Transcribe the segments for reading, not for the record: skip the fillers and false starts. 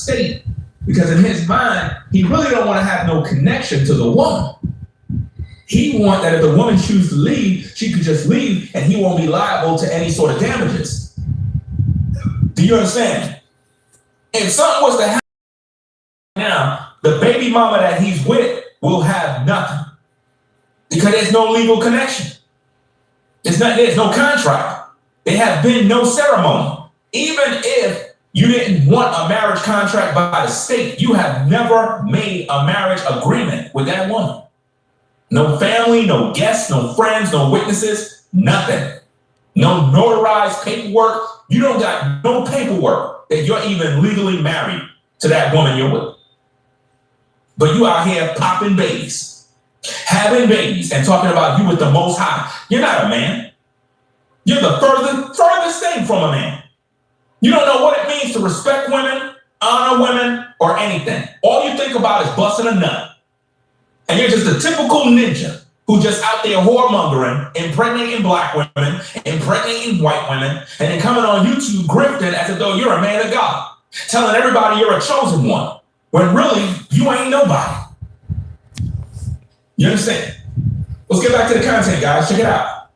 state, because in his mind, he really don't want to have no connection to the woman. He wants that if the woman chooses to leave, she could just leave and he won't be liable to any sort of damages. Do you understand? If something was to happen now, the baby mama that he's with will have nothing because there's no legal connection. There's no contract. There have been no ceremony. Even if you didn't want a marriage contract by the state, you have never made a marriage agreement with that woman. No family, no guests, no friends, no witnesses, nothing. No notarized paperwork. You don't got no paperwork that you're even legally married to that woman you're with. But you out here popping babies, having babies, and talking about you with the Most High. You're not a man. You're the furthest thing from a man. You don't know what it means to respect women, honor women, or anything. All you think about is busting a nut. And you're just a typical ninja who just out there whoremongering, impregnating black women, impregnating white women, and then coming on YouTube grifting as if though you're a man of God, telling everybody you're a chosen one, when really you ain't nobody. You understand? Let's get back to the content, guys. Check it out.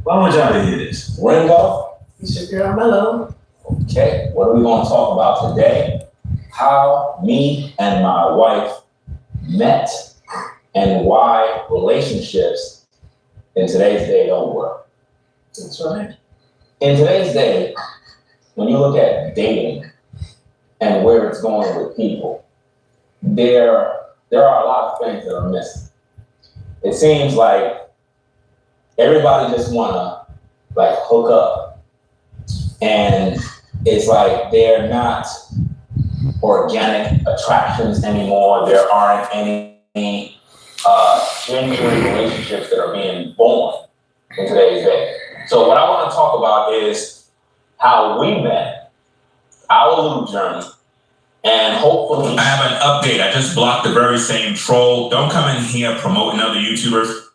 Well, I want y'all to hear this. Ringo. It's your girl Mellow. Okay, what are we going to talk about today? How me and my wife met and why relationships in today's day don't work. That's right. In today's day, when you look at dating and where it's going with people, there are a lot of things that are missing. It seems like everybody just wanna hook up, and it's like they're not organic attractions anymore. There aren't any genuine relationships that are being born in today's day. So what I want to talk about is how we met, our little journey, and hopefully I have an update. I just blocked the very same troll. Don't come in here promoting other YouTubers,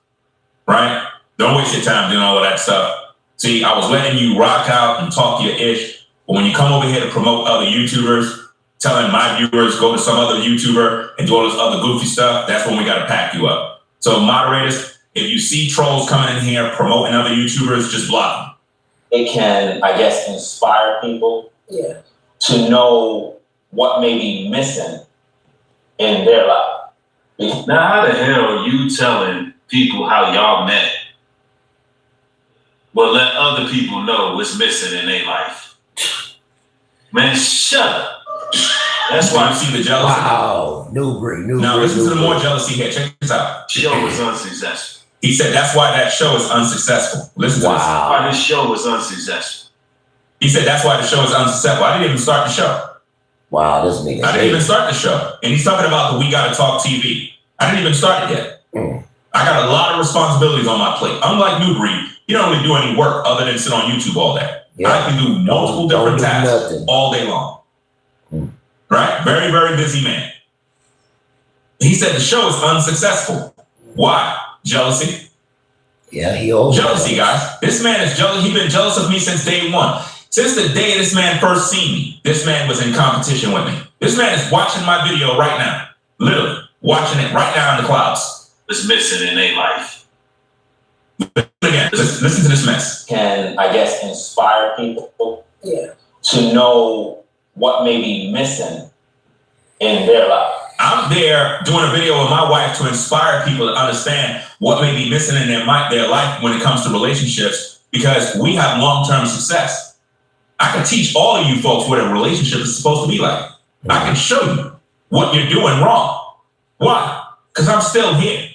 right? Don't waste your time doing all of that stuff. See, I was letting you rock out and talk your ish, but when you come over here to promote other YouTubers, telling my viewers go to some other YouTuber and do all this other goofy stuff, that's when we got to pack you up. So moderators, if you see trolls coming in here promoting other YouTubers, just block them. it can, I guess, inspire people to know what may be missing in their life. Now, how the hell are you telling people how y'all met, but let other people know what's missing in their life? Man, shut up. That's why you see the jealousy. Wow, nubreed. Now listen to the more jealousy here. Check this out. Show was unsuccessful. He said that's why that show is unsuccessful. Listen to this. Why this show was unsuccessful. He said that's why the show is unsuccessful. I didn't even start the show. Wow, this nigga. I didn't even start the show. And he's talking about the We Gotta Talk TV. I didn't even start it yet. I got a lot of responsibilities on my plate. Unlike nubreed, he don't really do any work other than sit on YouTube all day. I can do multiple different tasks all day long. Right? Very, very busy man. He said the show is unsuccessful. Why? Jealousy. Yeah, he old. Jealousy, guys. This man is jealous. He's been jealous of me since day one. Since the day this man first seen me, this man was in competition with me. This man is watching my video right now. Literally watching it right now in the clouds. What's missing in their life? Again, listen to this mess. Can, I guess, inspire people to know what may be missing in their life. I'm there doing a video with my wife to inspire people to understand what may be missing in their life when it comes to relationships, because we have long-term success. I can teach all of you folks what a relationship is supposed to be like. I can show you what you're doing wrong. Why? Because I'm still here.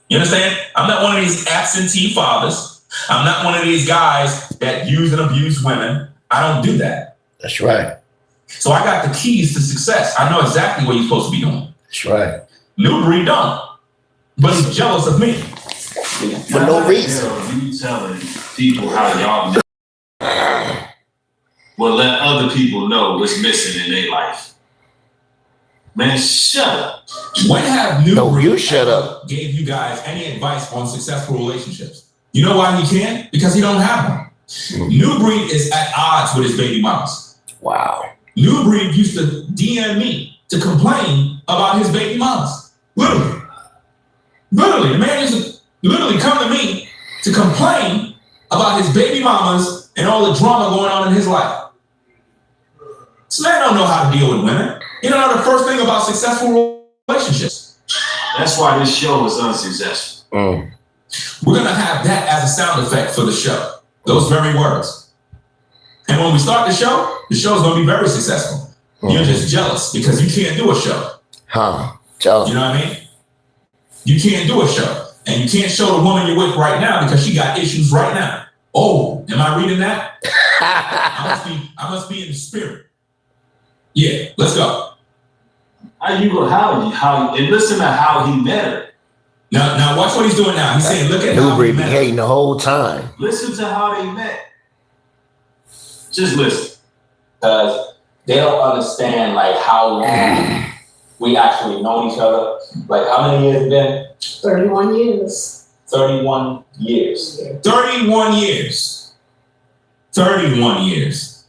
You understand? I'm not one of these absentee fathers. I'm not one of these guys that use and abuse women. I don't do that. That's right. So I got the keys to success. I know exactly what you're supposed to be doing. That's right. nubreed don't. But he's jealous of me. For no reason. You telling people how y'all met, well, let other people know what's missing in their life. Man, shut up. When have nubreed No, you shut up. gave you guys any advice on successful relationships? You know why he can't? Because he don't have one. nubreed is at odds with his baby mamas. Wow. Nubreed used to DM me to complain about his baby mamas. Literally. Literally, the man used to literally come to me to complain about his baby mamas and all the drama going on in his life. This man don't know how to deal with women. He don't know the first thing about successful relationships. That's why this show is unsuccessful. We're gonna have that as a sound effect for the show. Those very words. And when we start the show is gonna be very successful. You're just jealous because you can't do a show. Jealous. You know what I mean? You can't do a show. And you can't show the woman you're with right now because she got issues right now. Oh, am I reading that? I must be in the spirit. Yeah, let's go. And listen to how he met her. Now watch what he's doing now. He's saying, look at how Nubreed he met her. hating the whole time. Listen to how they met. Just listen. Because they don't understand like how long we actually known each other. Like how many years it been? 31 years. 31 years. 31 years. 31 years.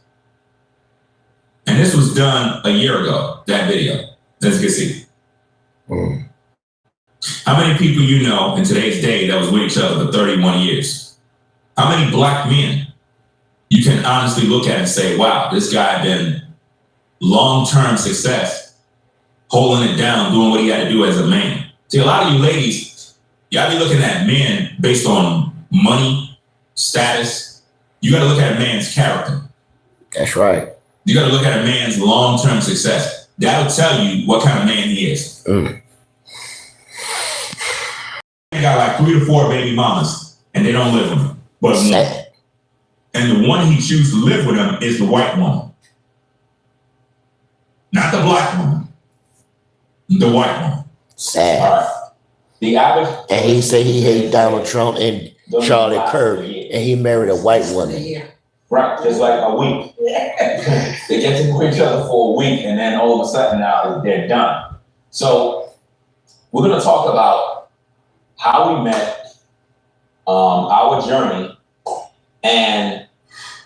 And this was done a year ago, that video. As you can see. How many people you know in today's day that was with each other for 31 years? How many black men you can honestly look at and say, wow, this guy been long-term success, holding it down, doing what he had to do as a man. See, a lot of you ladies, y'all be looking at men based on money, status. You got to look at a man's character. That's right. You got to look at a man's long-term success. That'll tell you what kind of man he is. He got like 3 to 4 baby mamas, and they don't live with him, but one. And the one he chooses to live with him is the white woman. Not the black woman. The white woman. Sad. All right. The average. And he said he hated Donald Trump and Charlie Kirk, and he married a white woman. Right, just like a week. They get to know each other for a week, and then all of a sudden now they're done. So we're gonna talk about how we met, our journey, and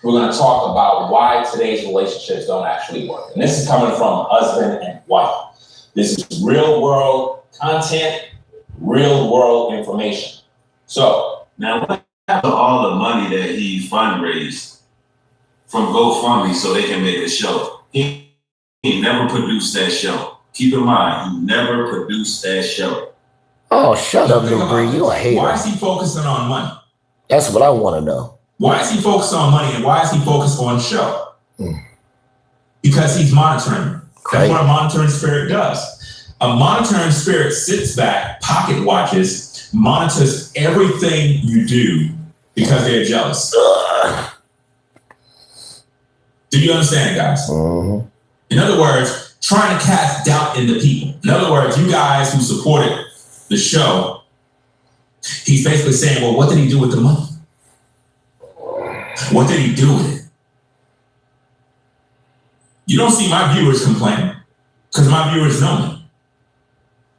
we're gonna talk about why today's relationships don't actually work. And this is coming from husband and wife. This is real world content, real world information. So Now, what happened to all the money that he fundraised from GoFundMe so they can make a show? He never produced that show. Keep in mind, he never produced that show. Oh, shut up, Nubreed. You a hater. Why is he focusing on money? That's what I want to know. Why is he focused on money and why is he focused on show? Because he's monitoring. That's what a monitoring spirit does. A monitoring spirit sits back, pocket watches, monitors everything you do because they're jealous. Do you understand, guys? In other words, trying to cast doubt into people. In other words, you guys who supported the show, he's basically saying, well, what did he do with the money? What did he do with it? You don't see my viewers complaining because my viewers know me.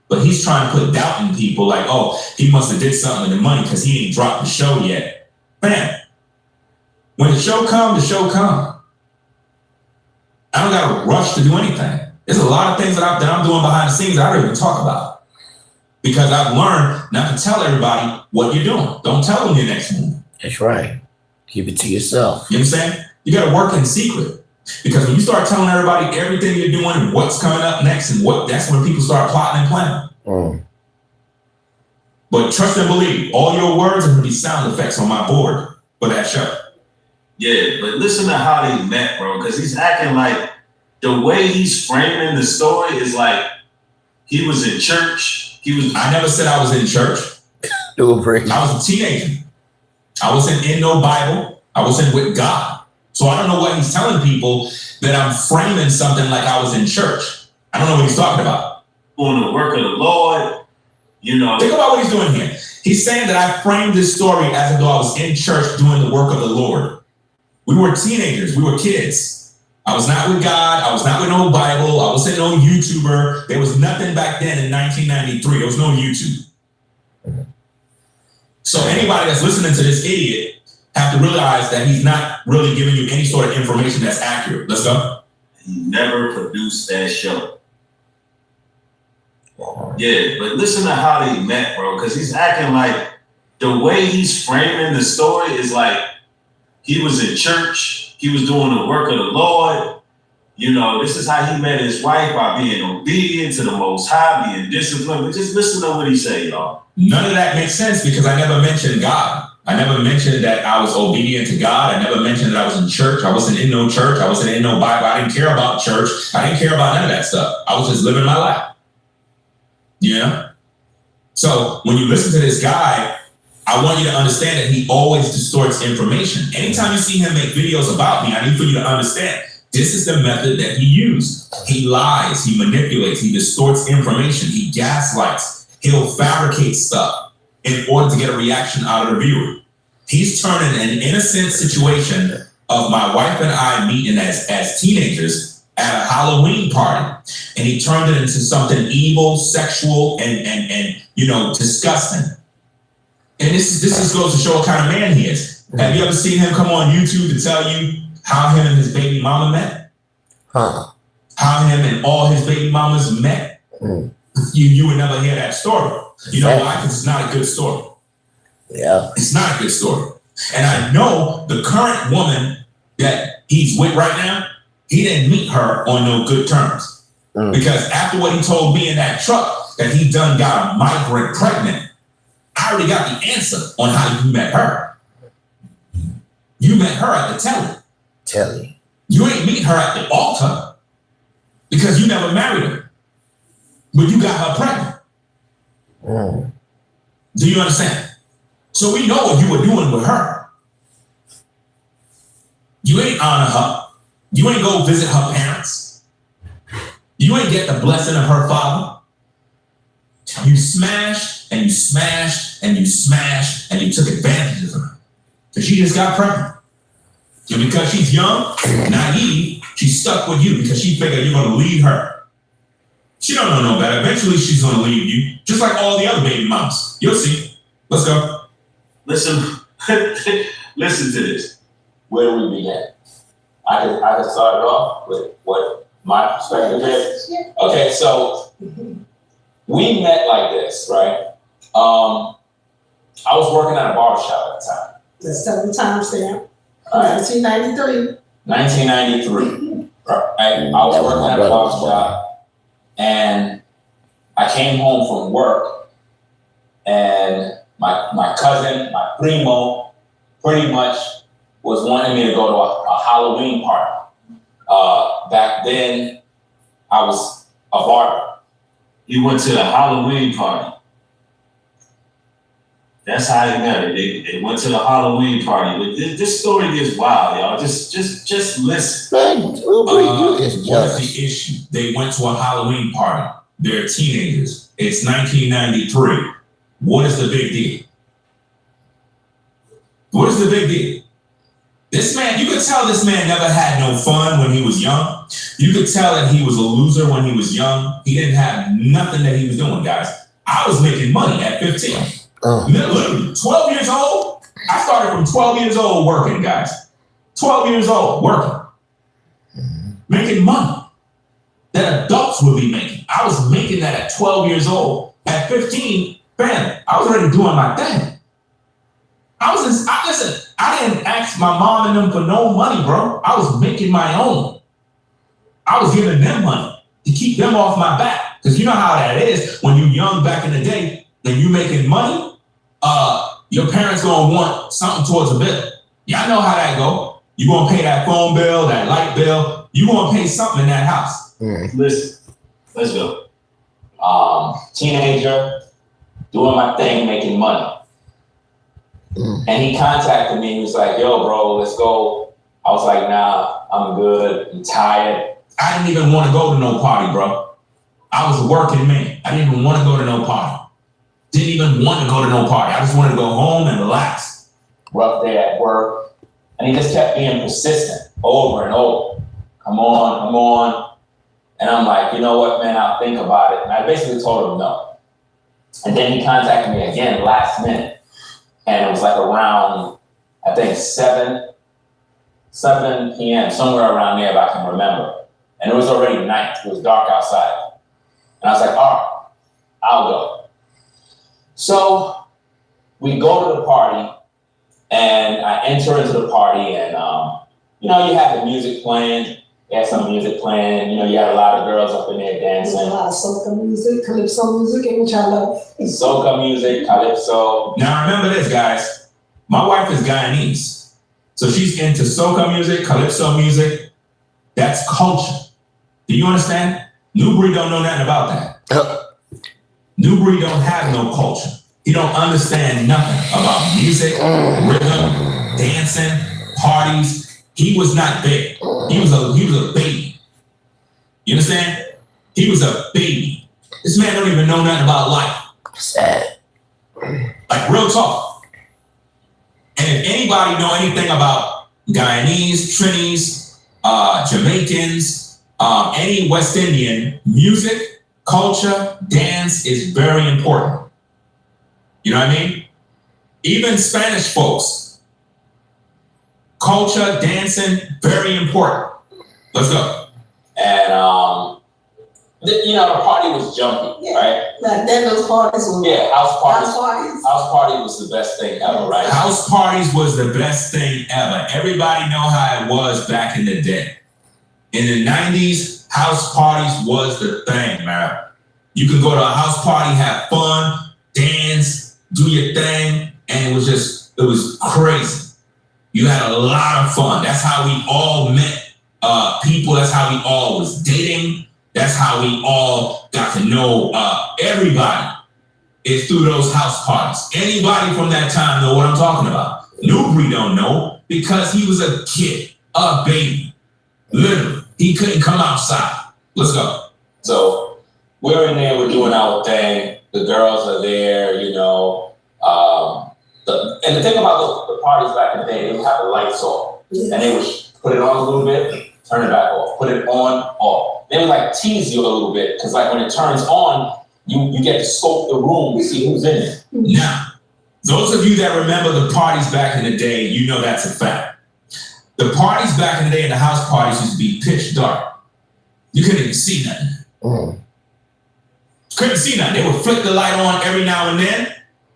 But he's trying to put doubt in people like, oh, he must have did something with the money because he ain't dropped the show yet. Man, when the show comes, the show comes. I don't got to rush to do anything. There's a lot of things that I'm doing behind the scenes that I don't even talk about. Because I've learned not to tell everybody what you're doing. Don't tell them your next move. That's right. Keep it to yourself. You know what I'm saying? You got to work in secret. Because when you start telling everybody everything you're doing and what's coming up next and that's when people start plotting and planning. But trust and believe, all your words are going to be sound effects on my board for that show. Yeah, but listen to how they met, bro, because he's acting like the way he's framing the story is like he was in church. I never said I was in church. Nubreed. I was a teenager. I wasn't in no Bible. I wasn't with God. So I don't know what he's telling people that I'm framing something like I was in church. I don't know what he's talking about. On the work of the Lord, you know. Think about what he's doing here. He's saying that I framed this story as though I was in church doing the work of the Lord. We were teenagers. We were kids. I was not with God. I was not with no Bible. I wasn't no YouTuber. There was nothing back then in 1993. There was no YouTube. So anybody that's listening to this idiot have to realize that he's not really giving you any sort of information that's accurate. Let's go. He never produced that show. Yeah, but listen to how they met, bro, because he's acting like the way he's framing the story is like he was in church, he was doing the work of the Lord. You know, this is how he met his wife, by being obedient to the Most High, being disciplined. But just listen to what he say, y'all. None of that makes sense because I never mentioned God. I never mentioned that I was obedient to God. I never mentioned that I was in church. I wasn't in no church. I wasn't in no Bible. I didn't care about church. I didn't care about none of that stuff. I was just living my life. You know? So when you listen to this guy, I want you to understand that he always distorts information. Anytime you see him make videos about me, I need for you to understand this is the method that he used. He lies, he manipulates, he distorts information, he gaslights, he'll fabricate stuff in order to get a reaction out of the viewer. He's turning an innocent situation of my wife and I meeting as teenagers at a Halloween party, and he turned it into something evil, sexual, and you know, disgusting. And this goes to show what kind of man he is. Have you ever seen him come on YouTube to tell you how him and his baby mama met? How him and all his baby mamas met? You would never hear that story. You know why? Because it's not a good story. Yeah. It's not a good story. And I know the current woman that he's with right now, he didn't meet her on no good terms. Because after what he told me in that truck, that he done got a migrant pregnant, I already got the answer on how you met her. You met her at the telly. Telly. You ain't meet her at the altar because you never married her. But you got her pregnant. Do you understand? So we know what you were doing with her. You ain't honor her. You ain't go visit her parents. You ain't get the blessing of her father. You smashed and you smashed and you smashed and you took advantage of her. Because she just got pregnant. And because she's young, naive, she's stuck with you because she figured you're going to leave her. She don't know no better. Eventually, she's going to leave you, just like all the other baby moms. You'll see. Let's go. Listen, listen to this. Where do we begin? I can start it off with what my perspective is. Okay, so we met like this, right? I was working at a barbershop at the time. Let's tell them timestamp. All right. 1993. 1993. I was working at a barbershop, and I came home from work, and my cousin, my primo, pretty much was wanting me to go to a Halloween party. Back then, I was a barber. He went to the Halloween party. That's how he met her. They went to the Halloween party. But this story gets wild, y'all. Just listen. What is the issue? They went to a Halloween party. They're teenagers. It's 1993. What is the big deal? What is the big deal? This man, you could tell this man never had no fun when he was young. You could tell that he was a loser when he was young. He didn't have nothing that he was doing, guys. I was making money at 15. Literally, 12 years old. I started from 12 years old working, guys. 12 years old working. Making money that adults would be making. I was making that at 12 years old. At 15, bam, I was already doing my thing. Listen, I didn't ask my mom and them for no money, bro. I was making my own. I was giving them money to keep them off my back. Because you know how that is when you're young back in the day and you making money, your parents gonna want something towards a bill. Y'all know how that go. You gonna pay that phone bill, that light bill. You gonna pay something in that house. Listen, let's go. Teenager, doing my thing, making money. And he contacted me. He was like, yo, bro, let's go. I was like, nah, I'm good. I'm tired. I didn't even want to go to no party, bro. I was a working man. I didn't even want to go to no party. Didn't even want to go to no party. I just wanted to go home and relax. Rough day at work. And he just kept being persistent over and over. Come on. And I'm like, you know what, man, I'll think about it. And I basically told him no. And then he contacted me again last minute. And it was like around, I think 7 p.m., somewhere around there if I can remember. And it was already night. It was dark outside. And I was like, all right, I'll go. So we go to the party, and I enter into the party, and you know, you have the music playing. You had some music playing. You know, you had a lot of girls up in there There's a dancing. lot of soca music, calypso music, which I love. Soca music, calypso. Now remember this, guys. My wife is Guyanese. So she's into soca music, calypso music. That's culture. Do you understand? Nubreed don't know nothing about that. Nubreed don't have no culture. He don't understand nothing about music, rhythm, dancing, parties. He was not there. He was a baby. You understand? He was a baby. This man don't even know nothing about life. Sad. Like real talk. And if anybody know anything about Guyanese, Trinis, Jamaicans, any West Indian, music, culture, dance is very important. You know what I mean? Even Spanish folks, culture, dancing, very important. Let's go. And, you know, the party was jumpy, Yeah. right? Like then those parties were Yeah, house parties. house parties. House party was the best thing ever, right? House parties was the best thing ever. Everybody know how it was back in the day. In the 90s, house parties was the thing, man. You could go to a house party, have fun, dance, do your thing, and it was crazy. You had a lot of fun. That's how we all met people. That's how we all was dating. That's how we all got to know everybody. Is through those house parties. Anybody from that time know what I'm talking about. Nubreed don't know because he was a kid, a baby. Literally, he couldn't come outside. Let's go. So we're in there, we're doing our thing. The girls are there, you know. And the thing about the parties back in the day, they would have the lights off. Yeah. And they would put it on a little bit, turn it back off. Put it on, off. They would like tease you a little bit, because like when it turns on, you get to scope the room to see who's in it. Now, those of you that remember the parties back in the day, you know that's a fact. The parties back in the day in the house parties used to be pitch dark. You couldn't even see nothing. Couldn't see nothing. They would flick the light on every now and then,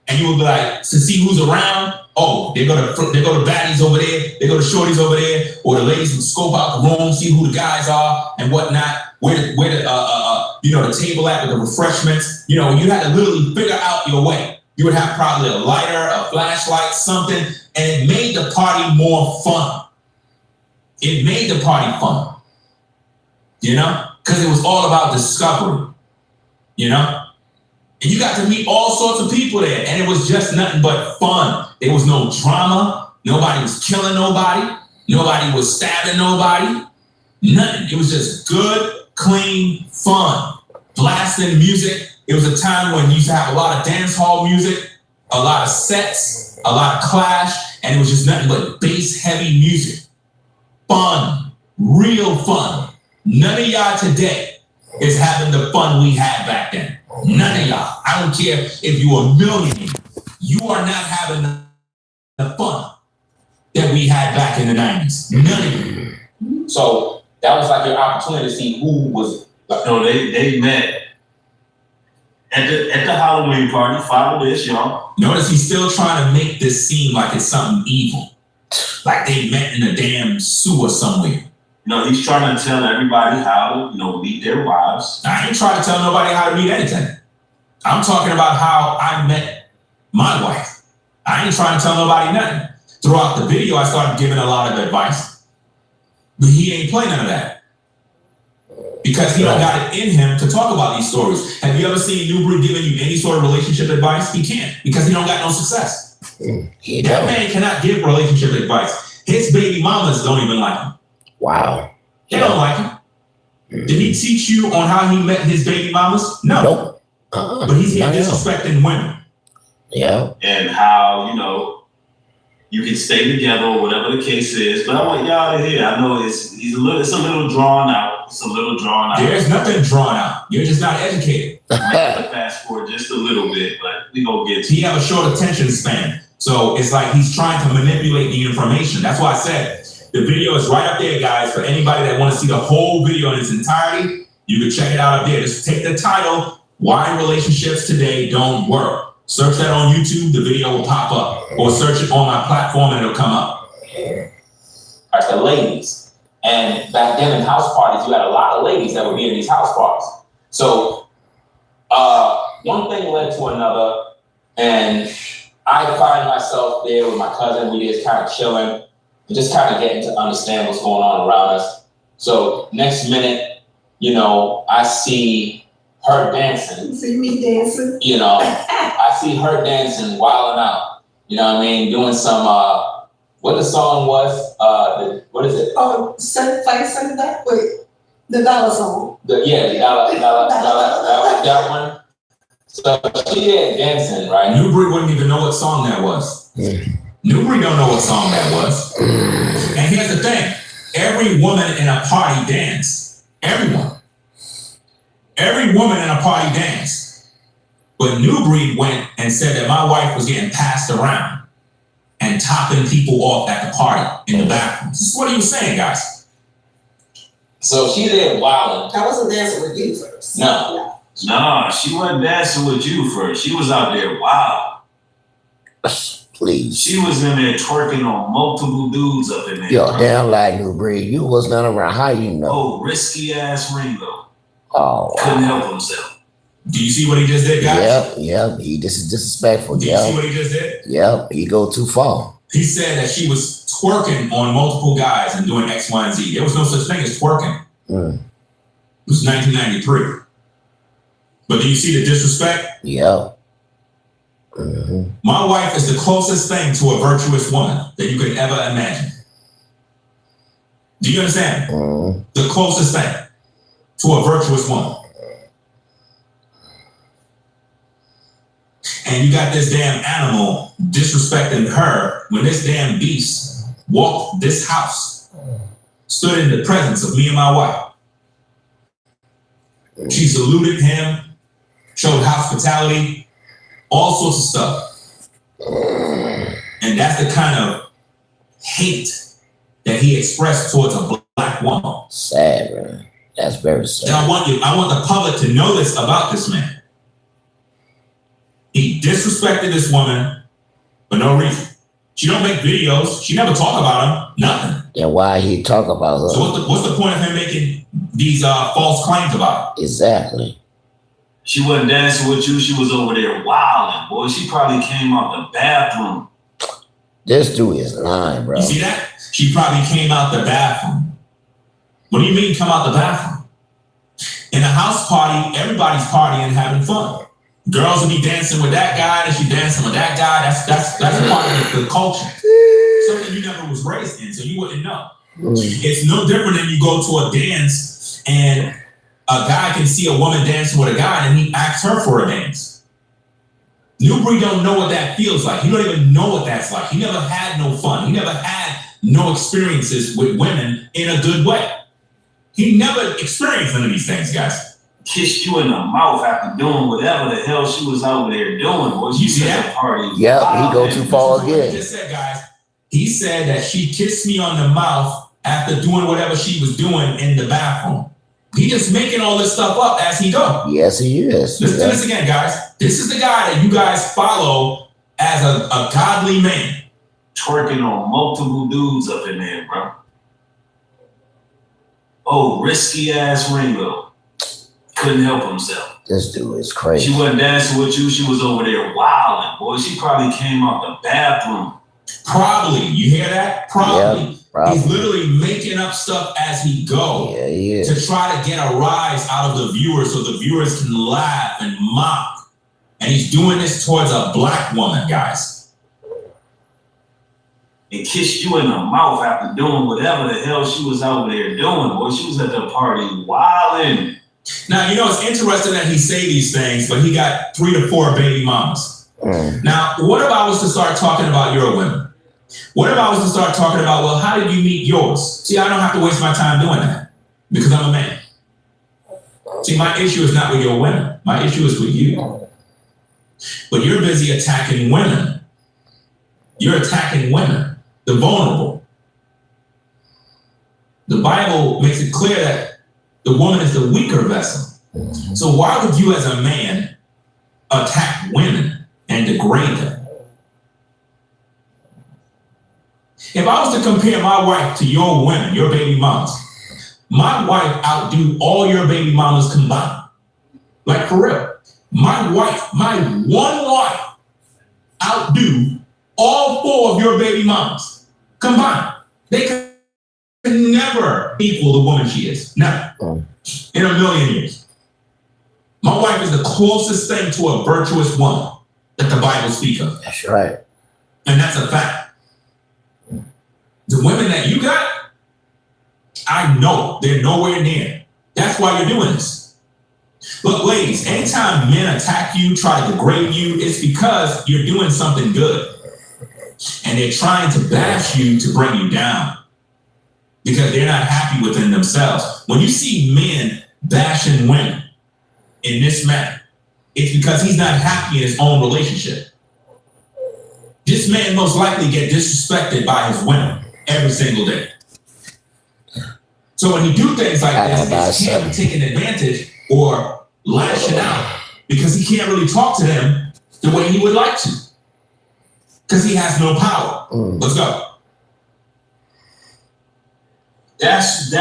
and you would be like, to see who's around. Oh, they go to baddies over there, they go to shorties over there, or the ladies would scope out the room, see who the guys are and whatnot. Where the table at with the refreshments. You know, you had to literally figure out your way. You would have probably a lighter, a flashlight, something, and it made the party more fun. It made the party fun. You know, because it was all about discovery. You know, and you got to meet all sorts of people there, and it was just nothing but fun. There was no drama. Nobody was killing nobody. Nobody was stabbing nobody. Nothing. It was just good, clean fun. Blasting music. It was a time when you used to have a lot of dance hall music, a lot of sets, a lot of clash, and it was just nothing but bass heavy music. Fun. Real fun. None of y'all today is having the fun we had back then. None of y'all. I don't care if you're a millionaire. You are not having the fun that we had back in the 90s. None of you. So that was like your opportunity to see who was. No, they met at the Halloween party. Follow this, y'all. Notice he's still trying to make this seem like it's something evil. Like they met in a damn sewer somewhere. No, he's trying to tell everybody how to, meet their wives. I ain't trying to tell nobody how to meet anything. I'm talking about how I met my wife. I ain't trying to tell nobody nothing. Throughout the video, I started giving a lot of advice. But he ain't playing none of that. Because he don't got it in him to talk about these stories. Have you ever seen Nubreed giving you any sort of relationship advice? He can't, because he don't got no success. That man cannot give relationship advice. His baby mamas don't even like him. Wow. They don't like him. Did he teach you on how he met his baby mamas? No. Nope. But he's here disrespecting women. Yeah. And how, you can stay together or whatever the case is. But I want y'all to hear. I know it's a little drawn out. It's a little drawn out. There's nothing drawn out. You're just not educated. I might have to fast forward just a little bit, but we gonna get to He have a short attention span. So it's like he's trying to manipulate the information. That's why I said The video is right up there, guys. For anybody that want to see the whole video in its entirety, you can check it out up there. Just take the title, Why Relationships Today Don't Work. Search that on YouTube, the video will pop up. Or search it on my platform and it'll come up. Like the ladies. And back then in house parties, you had a lot of ladies that would be in these house parties. So one thing led to another, and I find myself there with my cousin. We just kind of chilling, just kind of getting to understand what's going on around us. So next minute, you know, I see her dancing. You see me dancing? You know, I see her dancing, wilding out. You know what I mean? Doing some, what the song was, what is it? Oh, send that? Wait, the dollar song. The dollar, that one. So she did dancing, right? Newbury wouldn't even know what song that was. Newbury don't know what song that was. And here's the thing. Every woman in a party danced. Everyone. Every woman in a party danced. But Newbury went and said that my wife was getting passed around and topping people off at the party in the bathroom. This is what he was saying, guys. So she did wilding. I wasn't dancing with you first. No. Nah, she wasn't dancing with you first. She was out there wild. Please. She was in there twerking on multiple dudes up in there. Yo, damn like Newbury. You was not around. How you know? Oh, risky ass Ringo. Oh, Couldn't help himself. Do you see what he just did, guys? Yep. This is disrespectful. Do you see what he just did? Yep. He go too far. He said that she was twerking on multiple guys and doing X, Y, and Z. There was no such thing as twerking. It was 1993. But do you see the disrespect? Yep. My wife is the closest thing to a virtuous woman that you could ever imagine. Do you understand? The closest thing to a virtuous woman. And you got this damn animal disrespecting her when this damn beast walked this house, stood in the presence of me and my wife. She saluted him, showed hospitality, all sorts of stuff. And that's the kind of hate that he expressed towards a black woman. Sad, man. That's very sad. And I want the public to know this about this man. He disrespected this woman for no reason. She don't make videos. She never talk about him. Nothing. And why he talk about her? So what's the point of him making these false claims about her? Exactly. She wasn't dancing with you. She was over there wilding, boy. She probably came out the bathroom. This dude is lying, bro. You see that? She probably came out the bathroom. What do you mean come out the bathroom? In a house party, everybody's partying and having fun. Girls will be dancing with that guy, and she dancing with that guy. That's part of the culture. Something you never was raised in, so you wouldn't know. It's no different than you go to a dance and a guy can see a woman dancing with a guy and he asks her for a dance. Newbury don't know what that feels like. He don't even know what that's like. He never had no fun. He never had no experiences with women in a good way. He never experienced none of these things, guys. Kissed you in the mouth after doing whatever the hell she was over there doing. Boy, she see at that? a party. Yep, he go too far He again. just said, guys, he said that she kissed me on the mouth after doing whatever she was doing in the bathroom. He just making all this stuff up as he go. Yes, he is. Listen to this again, guys. This is the guy that you guys follow as a godly man. Twerking on multiple dudes up in there, bro. Oh, risky ass Ringo. Couldn't help himself. This dude is crazy. She wasn't dancing with you. She was over there wilding, boy. She probably came out the bathroom. Probably. You hear that? Probably. Yep, probably. He's literally making up stuff as he go. Yeah, he is. To try to get a rise out of the viewers so the viewers can laugh and mock. And he's doing this towards a black woman, guys. And kissed you in the mouth after doing whatever the hell she was over there doing, boy. She was at the party wilding. Now, you know, it's interesting that he say these things, but he got 3 to 4 baby mamas. Now, what if I was to start talking about your women? What if I was to start talking about, well, how did you meet yours? See, I don't have to waste my time doing that because I'm a man. See, my issue is not with your women. My issue is with you. But you're busy attacking women. You're attacking women, the vulnerable. The Bible makes it clear that the woman is the weaker vessel. So why would you as a man attack women and degrade them? If I was to compare my wife to your women, your baby mamas, my wife outdo all your baby mamas combined. Like for real. My wife, my one wife, outdo all 4 of your baby mamas combined. They can never equal the woman she is. Never. In a million years. My wife is the closest thing to a virtuous woman that the Bible speaks of. That's right. And that's a fact. The women that you got, I know they're nowhere near. That's why you're doing this. Look, ladies, anytime men attack you, try to degrade you, it's because you're doing something good. And they're trying to bash you to bring you down because they're not happy within themselves. When you see men bashing women in this manner, it's because he's not happy in his own relationship. This man most likely get disrespected by his women every single day. So when he do things like this, it's him taking advantage or lashing out because he can't really talk to them the way he would like to because he has no power. Let's go. That's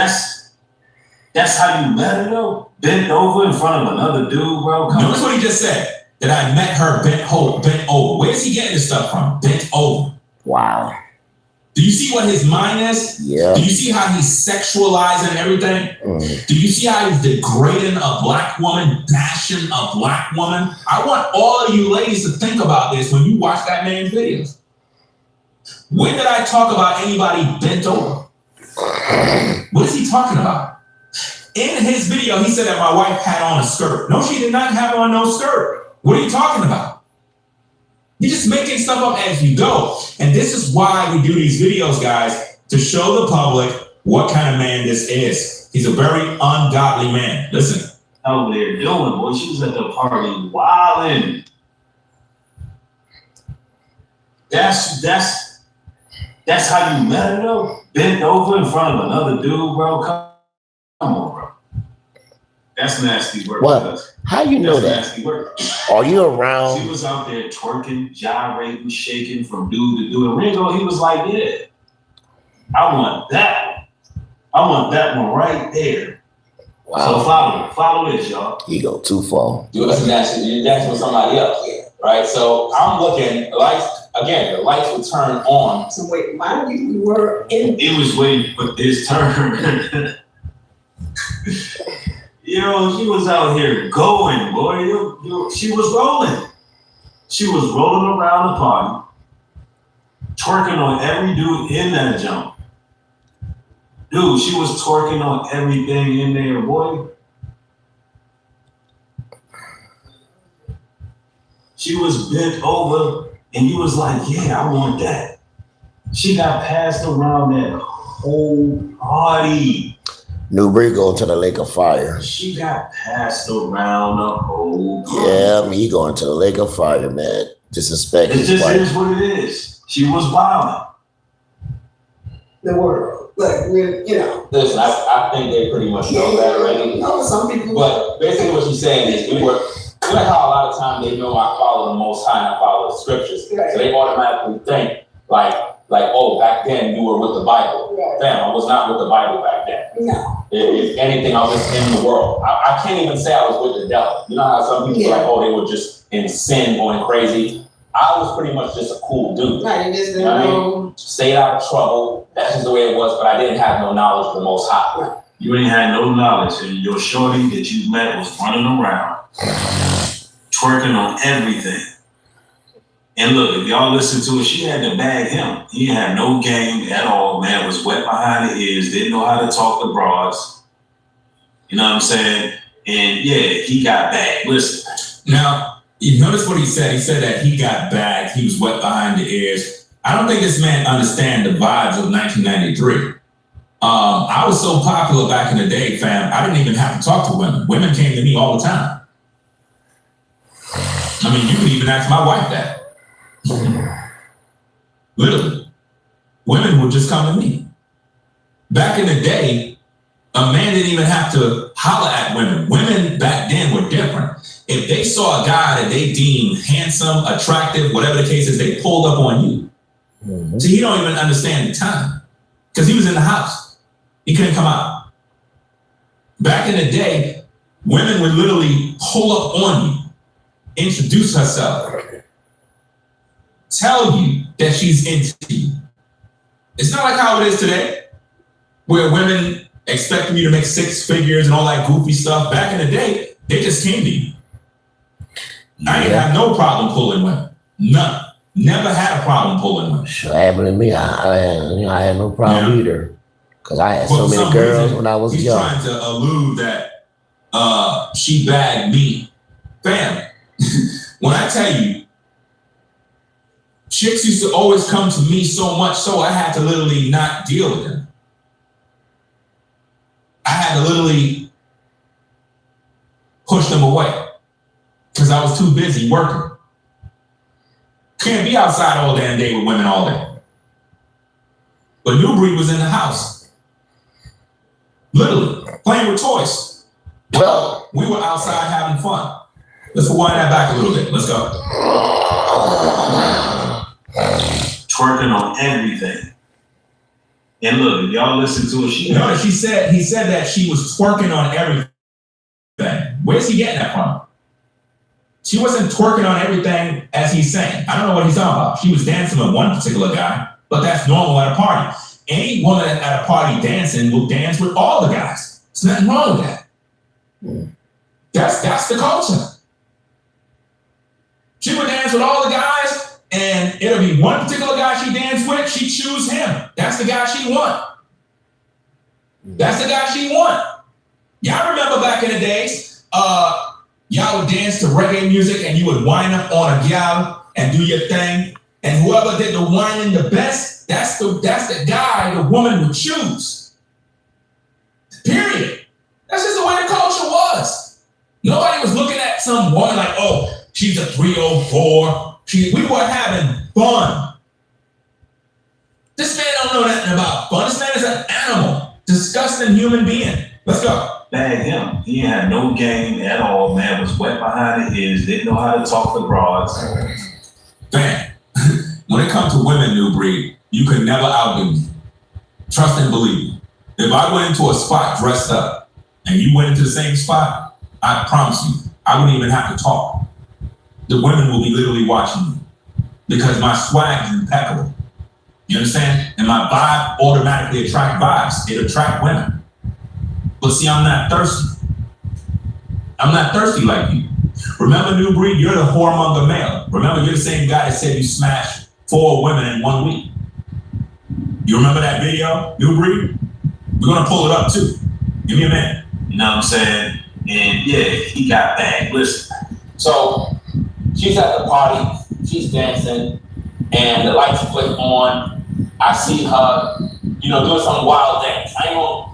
how you met her though? Bent over in front of another dude, bro? Notice what he just said. That I met her bent over. Where's he getting this stuff from? Bent over. Wow. Do you see what his mind is? Yeah. Do you see how he's sexualizing everything? Do you see how he's degrading a black woman, bashing a black woman? I want all of you ladies to think about this when you watch that man's videos. When did I talk about anybody bent over? What is he talking about? In his video, he said that my wife had on a skirt. No, she did not have on no skirt. What are you talking about? You're just making stuff up as you go. And this is why we do these videos, guys, to show the public what kind of man this is. He's a very ungodly man. Listen. Over there doing, boy. She was at the party wilding. That's how you met her, though? Bent over in front of another dude, bro? Come on, bro. That's nasty work. What? How you know that? Nasty work. Are you around? She was out there twerking, gyrating, shaking from dude to dude. And Ringo, he was like, yeah, I want that one. I want that one right there. Wow. So follow this, y'all. You go too far. You're dancing with somebody else, right? So I'm looking, the lights would turn on. So wait, why you were in? It was waiting for his turn. Yo, she was out here going, boy. She was rolling. She was rolling around the party, twerking on every dude in that jump. Dude, she was twerking on everything in there, boy. She was bent over, and you was like, yeah, I want that. She got passed around that whole party. Nubreed going to the lake of fire. She got passed around the whole party. Yeah, I mean, he going to the lake of fire, man. Disrespect It his just wife. is what it is. She was wild. The world, like Listen, I think they pretty much know that already. No, some people. But basically what she's saying is you know how a lot of times they know I follow the Most High and I follow the scriptures. Right. So they automatically think like, oh, back then you were with the Bible. Right. Damn, I was not with the Bible back then. No. If anything, I was just in the world. I can't even say I was with the devil. You know how some people are like, oh, they were just in sin, going crazy. I was pretty much just a cool dude. Right, it is You know what I mean? Stayed out of trouble. That's just the way it was, but I didn't have no knowledge of the Most High. Right. You ain't had no knowledge, and your shorty that you met was running around, twerking on everything. And look, if y'all listen to it, she had to bag him. He had no game at all, man. Was wet behind the ears, didn't know how to talk to broads. You know what I'm saying? And yeah, he got bagged. Listen. Now, you notice what he said. He said that he got bagged. He was wet behind the ears. I don't think this man understands the vibes of 1993. I was so popular back in the day, fam. I didn't even have to talk to women. Women came to me all the time. I mean, you can even ask my wife that. Literally. Women would just come to me. Back in the day, a man didn't even have to holler at women. Women back then were different. If they saw a guy that they deemed handsome, attractive, whatever the case is, they pulled up on you. Mm-hmm. See, he don't even understand the time because he was in the house. He couldn't come out. Back in the day, women would literally pull up on you, introduce herself, tell you that she's into you. It's not like how it is today, where women expecting you to make 6 figures and all that goofy stuff. Back in the day, they just came to you. I didn't have no problem pulling women. None. Never had a problem pulling women. Sure happened to me. I had no problem either. Because I had so many girls when I was he's young. He's trying to allude that she bagged me. Fam, when I tell you, chicks used to always come to me so much so I had to literally not deal with them. I had to literally push them away because I was too busy working. Can't be outside all damn day with women all day. But nubreed was in the house. Literally, playing with toys. Well, We were outside having fun. Let's rewind that back a little bit. Let's go. Twerking on everything. And look, y'all listen to it. He said that she was twerking on everything. Where's he getting that from? She wasn't twerking on everything as he's saying. I don't know what he's talking about. She was dancing with one particular guy, but that's normal at a party. Any woman at a party dancing will dance with all the guys. There's nothing wrong with that. That's the culture. She would dance with all the guys, and it'll be one particular guy she danced with. She choose him. That's the guy she want. That's the guy she want. Y'all remember back in the days, y'all would dance to reggae music, and you would wind up on a gal and do your thing, and whoever did the whining the best, that's the guy the woman would choose. Period. That's just the way the culture was. Nobody was looking at some woman like, oh, she's a 304. We were having fun. This man don't know nothing about fun. This man is an animal, disgusting human being. Let's go. Bag him. He had no game at all. Man was wet behind the ears. Didn't know how to talk to broads. Man, when it comes to women, nubreed, you can never outdo me. Trust and believe me. If I went into a spot dressed up and you went into the same spot, I promise you, I wouldn't even have to talk. The women will be literally watching me because my swag is impeccable. You understand? And my vibe automatically attracts vibes. It attracts women. But see, I'm not thirsty. I'm not thirsty like you. Remember, nubreed, you're the whoremonger male. Remember, you're the same guy that said you smashed 4 women in 1 week. You remember that video, nubreed? We're gonna pull it up too. Give me a minute. You know what I'm saying? And yeah, he got bagged. Listen. So she's at the party, she's dancing, and the lights flick on. I see her, doing some wild dance.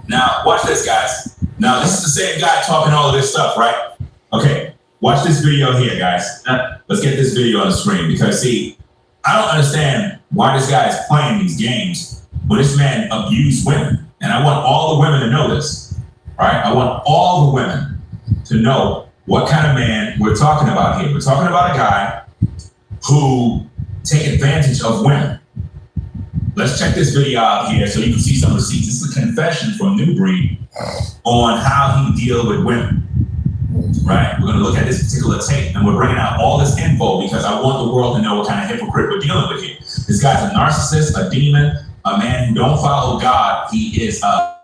Now, watch this, guys. Now, this is the same guy talking all of this stuff, right? Okay, watch this video here, guys. Let's get this video on the screen because, see, I don't understand why this guy is playing these games when this man abused women. And I want all the women to know this, right? I want all the women to know what kind of man we're talking about here. We're talking about a guy who takes advantage of women. Let's check this video out here so you can see some receipts. This is a confession from nubreed on how he deals with women, right? We're going to look at this particular tape, and we're bringing out all this info because I want the world to know what kind of hypocrite we're dealing with here. This guy's a narcissist, a demon, a man who don't follow God. He is a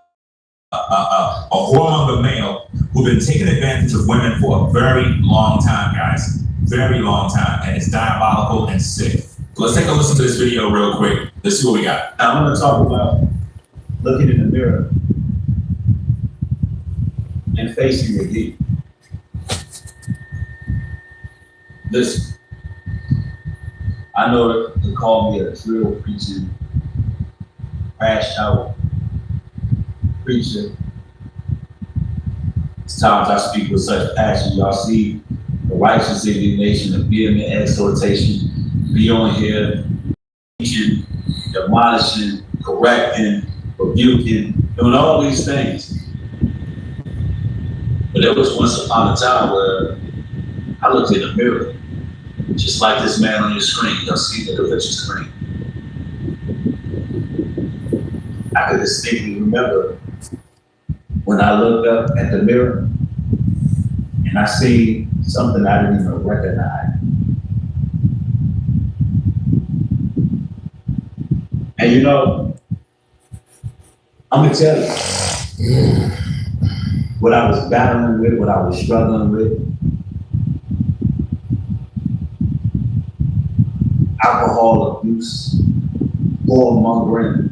whoremonger male who's been taking advantage of women for a very long time, guys. Very long time, and it's diabolical and sick. So let's take a listen to this video real quick. Let's see what we got. I'm going to talk about looking in the mirror and facing your deep. Listen, I know they call me a drill preacher, crash out preacher. It's times I speak with such passion. Y'all see the righteous indignation, the vehement exhortation, be on here teaching, demolishing, correcting, but rebuking, doing all these things. But there was once upon a time where I looked in the mirror, just like this man on your screen. Y'all see the picture screen. I could distinctly remember when I looked up at the mirror and I see something I didn't even recognize. And you know, I'm gonna tell you what I was battling with, what I was struggling with. Alcohol abuse, warmongering,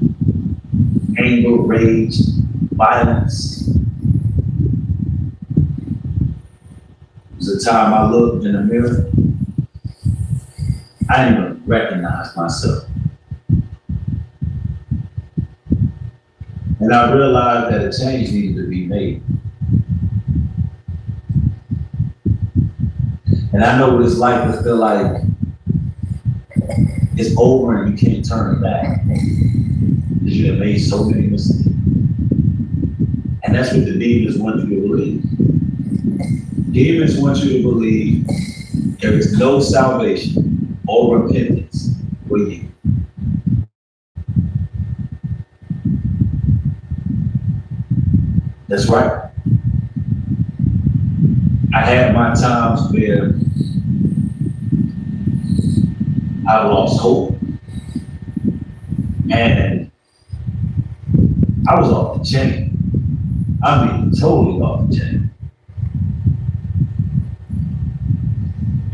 anger, rage, violence. It was a time I looked in the mirror. I didn't even recognize myself. And I realized that a change needed to be made. And I know what it's like to feel like it's over and you can't turn it back. Because you have made so many mistakes. And that's what the demons want you to believe. Demons want you to believe there is no salvation or repentance for you. That's right. I had my times where I lost hope. And I was off the chain. I mean, totally off the chain.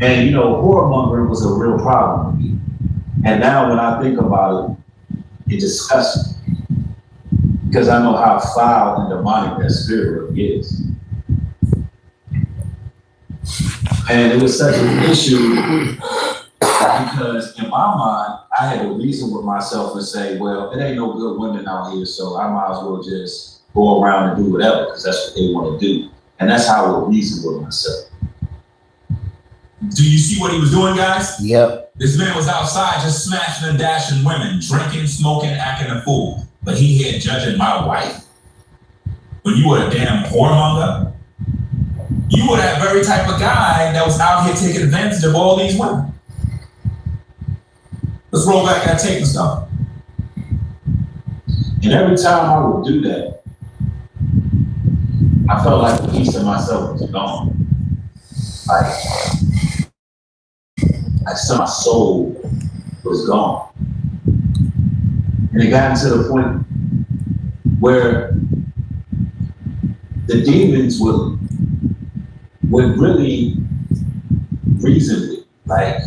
And you know, whoremongering was a real problem with me. And now when I think about it, it disgusts me. Because I know how foul and demonic that spirit really is. And it was such an issue because in my mind, I had to reason with myself and say, well, it ain't no good women out here, so I might as well just go around and do whatever, because that's what they want to do. And that's how I would reason with myself. Do you see what he was doing, guys? Yep. This man was outside just smashing and dashing women, drinking, smoking, acting a fool. But he here judging my wife? When you were a damn whoremonger? You were that very type of guy that was out here taking advantage of all these women. Let's roll back that tape and stuff. And every time I would do that, I felt like a piece of myself was gone. Like some my soul was gone. And it got to the point where the demons would really reason with, like.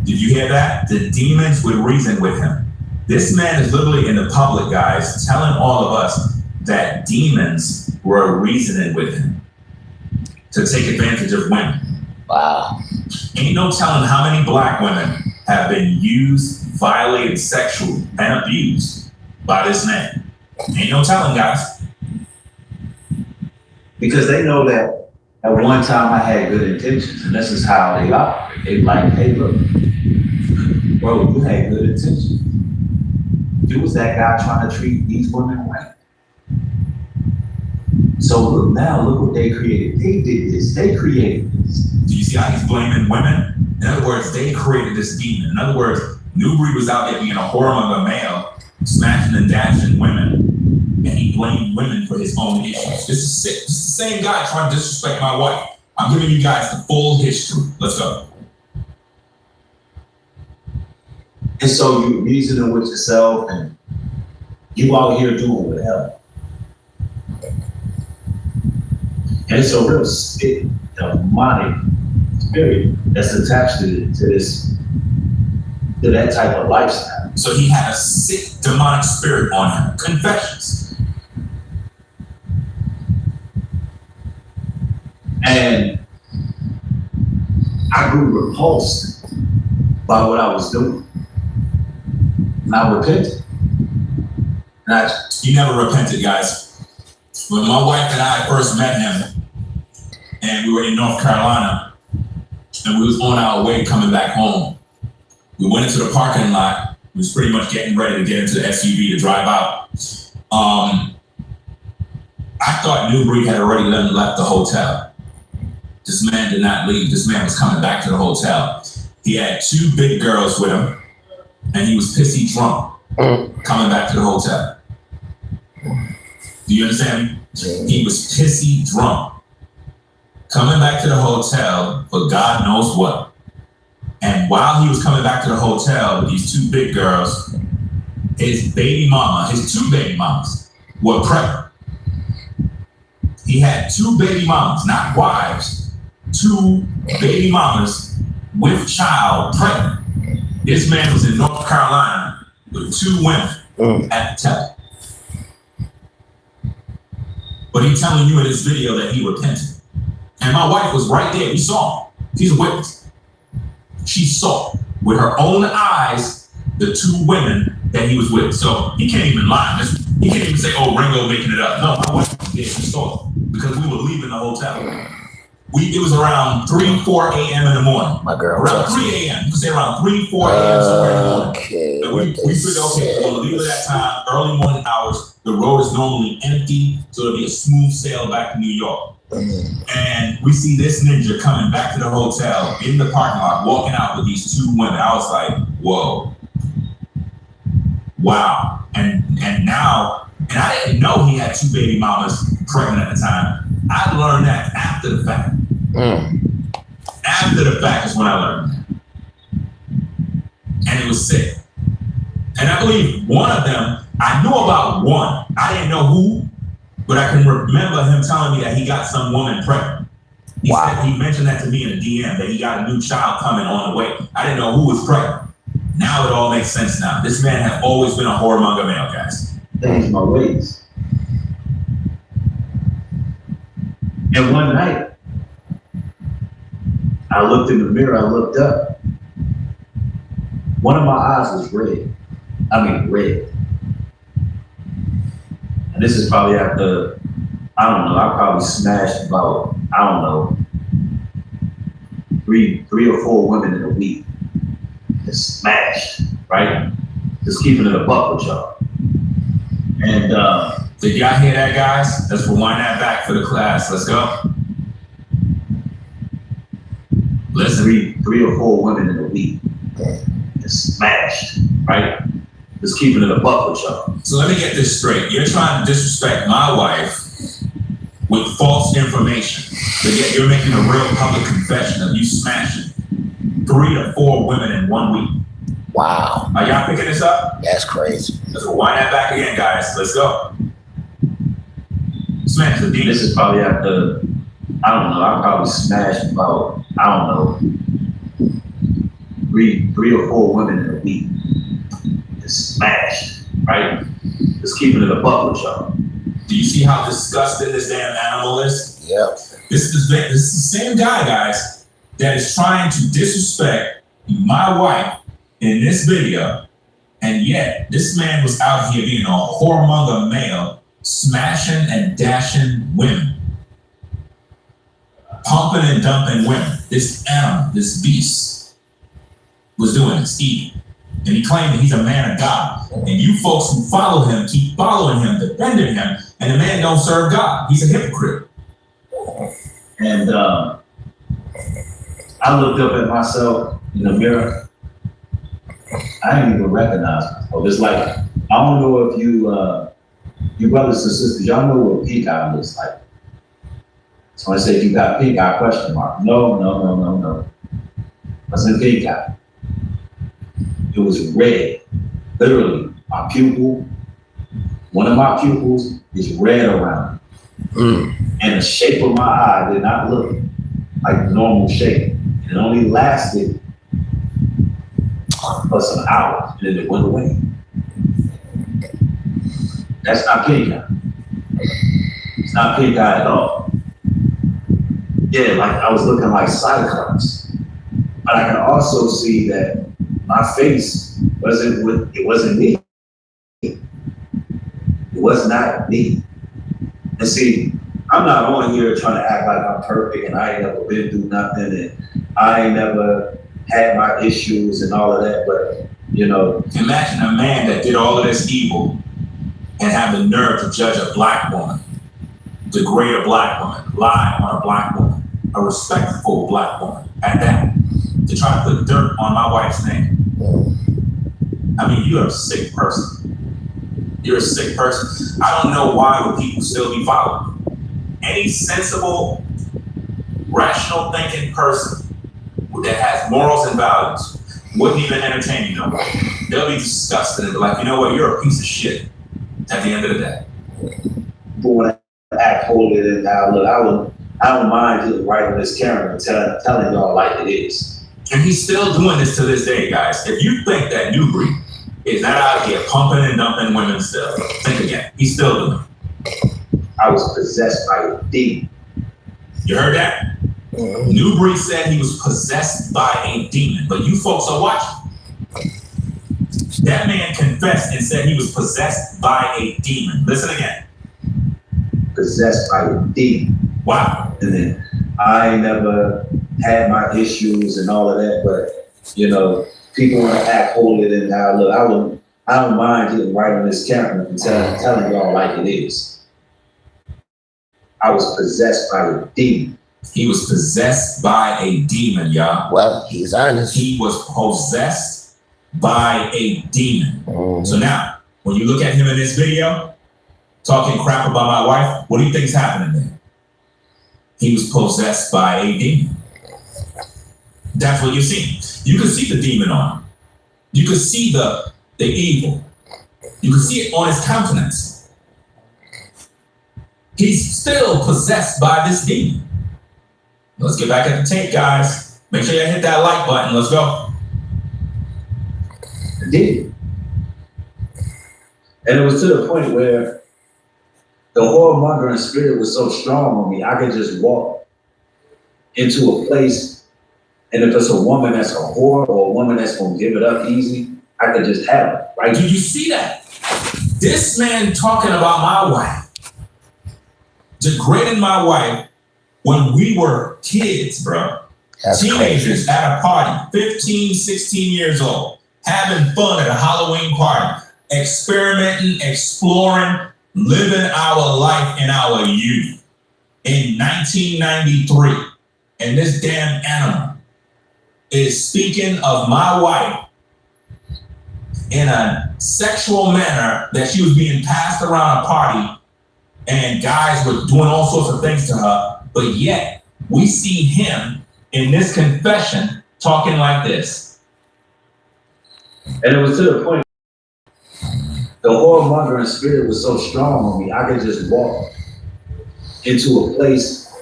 Did you hear that? The demons would reason with him. This man is literally in the public, guys, telling all of us that demons were reasoning with him to take advantage of women. Wow. Ain't no telling how many black women have been used, violated sexually, and abused by this man. Ain't no telling, guys. Because they know that at one time I had good intentions, and this is how they operate. They like, hey, look, bro, you had good intentions. You was that guy trying to treat these women right. So look now, look what they created. They did this. They created this. Do you see how he's blaming women? In other words, they created this demon. In other words, Nubreed was out there being a whoremonger male, smashing and dashing women, and he blamed women for his own issues. This is sick. This is the same guy trying to disrespect my wife. I'm giving you guys the full history. Let's go. And so you reasoning with yourself, and you out here doing whatever. And it's a real sick, demonic spirit that's attached to that type of lifestyle. So he had a sick, demonic spirit on him. Confessions. And I grew repulsed by what I was doing. And I repented. He never repented, guys. When my wife and I first met him, and we were in North Carolina, and we was on our way coming back home, we went into the parking lot. We was pretty much getting ready to get into the SUV to drive out. I thought nubreed had already left the hotel. This man did not leave. This man was coming back to the hotel. He had 2 big girls with him, and he was pissy drunk coming back to the hotel. Do you understand me? He was pissy drunk coming back to the hotel for God knows what. And while he was coming back to the hotel with these 2 big girls, his baby mama, his 2 baby mamas were pregnant. He had 2 baby mamas, not wives, 2 baby mamas with child pregnant. This man was in North Carolina with 2 women at the time. But he's telling you in this video that he repented. And my wife was right there. We saw him. She's a witness. She saw with her own eyes the 2 women that he was with. So he can't even lie. He can't even say, oh, Ringo making it up. No, my wife was there. She saw it because we were leaving the hotel. It was around 3, 4 a.m. in the morning. My girl. Around 3 a.m. You could say around 3, 4 a.m. somewhere in the morning. Okay. And we figured, okay, we'll leave at that time, early morning hours. The road is normally empty, so it'll be a smooth sail back to New York. And we see this ninja coming back to the hotel in the parking lot, walking out with these 2 women. I was like, whoa. Wow. And now, and I didn't know he had 2 baby mamas pregnant at the time. I learned that after the fact. After the fact is when I learned that. And it was sick. And I believe one of them, I knew about one. I didn't know who, but I can remember him telling me that he got some woman pregnant. He mentioned that to me in a DM, that he got a new child coming on the way. I didn't know who was pregnant. Now it all makes sense now. This man has always been a whoremonger male, guys. That was my ways. And one night, I looked in the mirror, I looked up. One of my eyes was red. I mean, red. And this is probably after, I don't know, I probably smashed about, I don't know, three or four women in a week. Just smashed, right? Just keeping it a buck with y'all. And did y'all hear that, guys? Let's rewind that back for the class. Let's go. Listen. Three or four women in a week. Just smashed, right? Just keeping it a buck with y'all. So let me get this straight. You're trying to disrespect my wife with false information, but yet you're making a real public confession of you smashing 3 or 4 women in 1 week. Wow. Are y'all picking this up? That's crazy. Let's rewind that back again, guys. Let's go. Smash the D. This is probably after, I don't know, I probably smashed about, I don't know, three or 4 women in a week. Just smashed, right? Just keeping it a buck with y'all. Do you see how disgusting this damn animal is? Yep. This is the same guy, guys, that is trying to disrespect my wife in this video, and yet this man was out here being a whoremonger male, smashing and dashing women, pumping and dumping women. This animal, this beast, was doing this, eating. And he claimed that he's a man of God. And you folks who follow him keep following him, defending him, and the man don't serve God. He's a hypocrite. And I looked up at myself in the mirror. I didn't even recognize myself. It's like, I don't know if you brothers and sisters, y'all know what pink eye looks like. So I said, you got pink eye, question mark. No. Wasn't pink eye. It was red. Literally, my pupil, one of my pupils is red around it. And the shape of my eye did not look like normal shape. It only lasted for some hours, and then it went away. That's not pink eye. It's not pink eye at all. Yeah, like I was looking like Cyclops. But I can also see that my face it wasn't me. It was not me. And see, I'm not on here trying to act like I'm perfect and I ain't never been through nothing and I ain't never had my issues and all of that, but you know. Imagine a man that did all of this evil and have the nerve to judge a black woman, degrade a black woman, lie on a black woman, a respectful black woman at that, to try to put dirt on my wife's name. I mean, you're a sick person. You're a sick person. I don't know why would people still be following. Any sensible, rational thinking person that has morals and values wouldn't even entertain you no more. They'll be disgusted and be like, you know what, you're a piece of shit at the end of the day. People want to act holier than thou. Look, I don't mind just right on this camera and telling y'all like it is. And he's still doing this to this day, guys. If you think that nubreed is not out here pumping and dumping women still, think again. He's still doing it. I was possessed by a demon. You heard that? Nubreed said he was possessed by a demon, but you folks are watching. That man confessed and said he was possessed by a demon. Listen again. Possessed by a demon. Wow. And then I never had my issues and all of that, but you know, people want to act holier than thou. Look, I don't mind getting right on this camera and telling y'all like it is. I was possessed by a demon. He was possessed by a demon, y'all. Well, he's honest. He was possessed by a demon. Mm-hmm. So now, when you look at him in this video, talking crap about my wife, what do you think's happening there? He was possessed by a demon. That's what you see. You can see the demon on him. You can see the evil. You can see it on his countenance. He's still possessed by this demon. Let's get back at the tape, guys. Make sure you hit that like button. Let's go. I did. And it was to the point where the whoremongering spirit was so strong on me, I could just walk into a place, and if it's a woman that's a whore or a woman that's gonna give it up easy, I could just have it, right? Do you see that? This man talking about my wife, degrading my wife when we were kids, bro. That's Teenagers crazy. at a party, 15, 16 years old, having fun at a Halloween party, experimenting, exploring, living our life in our youth in 1993. And this damn animal is speaking of my wife in a sexual manner that she was being passed around a party and guys were doing all sorts of things to her. But yet we see him in this confession talking like this. And it was to the point, the whoremongering spirit was so strong on me, I could just walk into a place,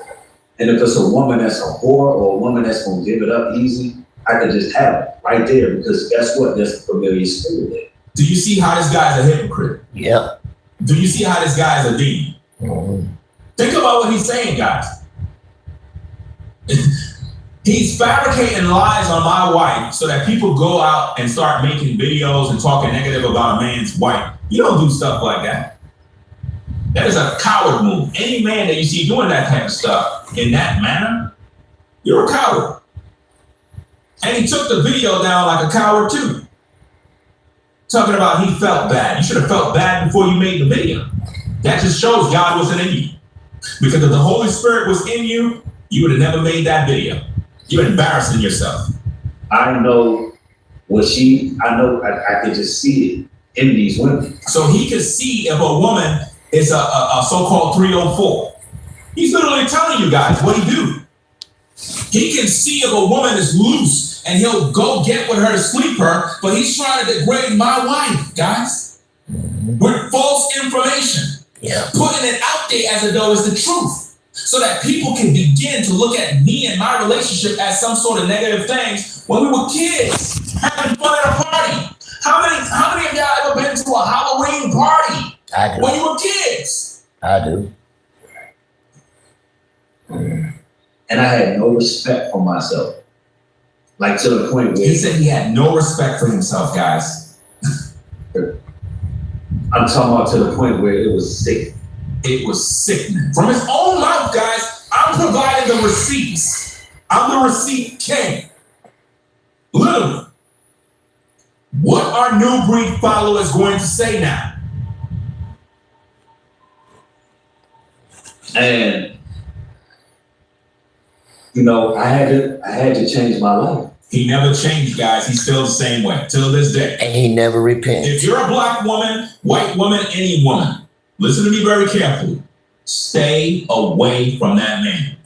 and if it's a woman that's a whore or a woman that's gonna give it up easy, I could just have it right there, because guess what? There's a familiar spirit there. Do you see how this guy's a hypocrite? Yep. Do you see how this guy's a demon? Mm-hmm. Think about what he's saying, guys. He's fabricating lies on my wife so that people go out and start making videos and talking negative about a man's wife. You don't do stuff like that. That is a coward move. Any man that you see doing that type of stuff in that manner, you're a coward. And he took the video down like a coward too. Talking about he felt bad. You should have felt bad before you made the video. That just shows God wasn't in you. Because if the Holy Spirit was in you, you would have never made that video. You're embarrassing yourself. I know I could just see it in these women. So he could see if a woman is a so-called 304. He's literally telling you guys what he do. He can see if a woman is loose and he'll go get with her to sleep her, but he's trying to degrade my wife, guys, with false information. Yeah. Putting it out there as though it's the truth. So that people can begin to look at me and my relationship as some sort of negative things when we were kids, having fun at a party. How many of y'all ever been to a Halloween party I do. when you were kids? I do. And I had no respect for myself. Like to the point where He said he had no respect for himself, guys. I'm talking about to the point where it was sick. It was sickening. From his own mouth, guys, I'm providing the receipts. I'm the receipt king. Literally. What are nubreed followers going to say now? And you know, I had to change my life. He never changed, guys. He's still the same way till this day. And he never repented. If you're a black woman, white woman, any woman, listen to me very carefully. Stay away from that man.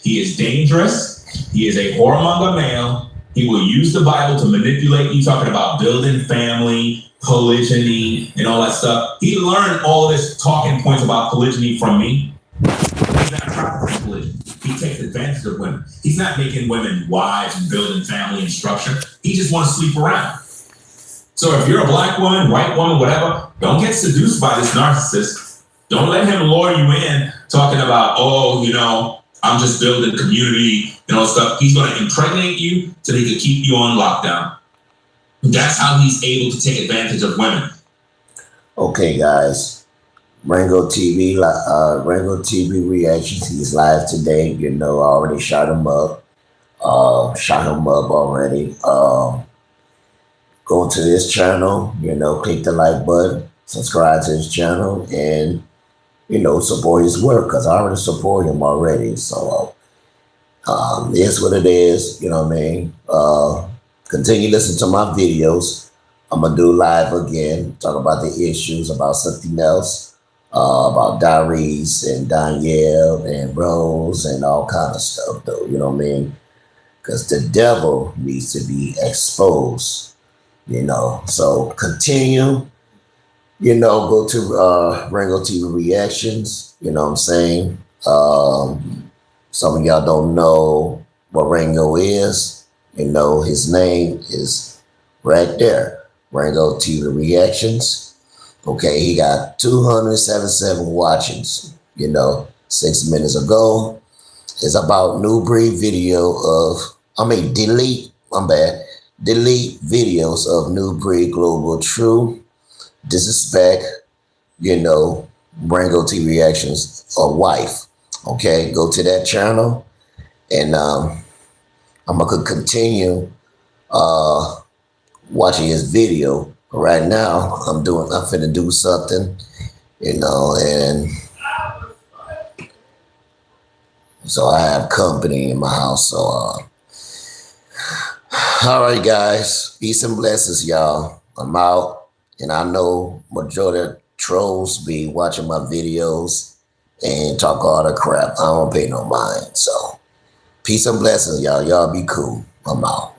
He is dangerous. He is a whoremonger male. He will use the Bible to manipulate you, talking about building family, polygyny, and all that stuff. He learned all of this talking points about polygyny from me. He's not practicing polygyny. He takes advantage of women. He's not making women wives and building family and structure. He just wants to sleep around. So if you're a black woman, white woman, whatever, don't get seduced by this narcissist. Don't let him lure you in talking about, oh, you know, I'm just building community and all stuff. He's going to impregnate you so he can keep you on lockdown. That's how he's able to take advantage of women. Okay, guys. Ringo TV, Ringo TV reactions. He's live today. You know, I already shot him up. Already. Go to his channel. You know, click the like button, subscribe to his channel, and you know, support his work, because I already support him already. So it's what it is. You know what I mean? Continue listening to my videos. I'm gonna do live again, talk about the issues, about something else. About Diaries and Danielle and Rose and all kind of stuff, though, you know what I mean? Because the devil needs to be exposed, you know. So continue, you know, go to Ringo TV Reactions, you know what I'm saying? Some of y'all don't know what Ringo is. You know, his name is right there, Ringo TV Reactions. Okay, he got 277 watchings, you know, 6 minutes ago. It's about new breed video of, delete videos of new breed global true disrespect, you know, Ringo TV Reactions, or wife. Okay, go to that channel, and I'm gonna continue watching his video. Right now, I'm finna do something, you know, and so I have company in my house. So, all right, guys, peace and blessings, y'all. I'm out, and I know majority of trolls be watching my videos and talk all the crap. I don't pay no mind. So, peace and blessings, y'all. Y'all be cool. I'm out.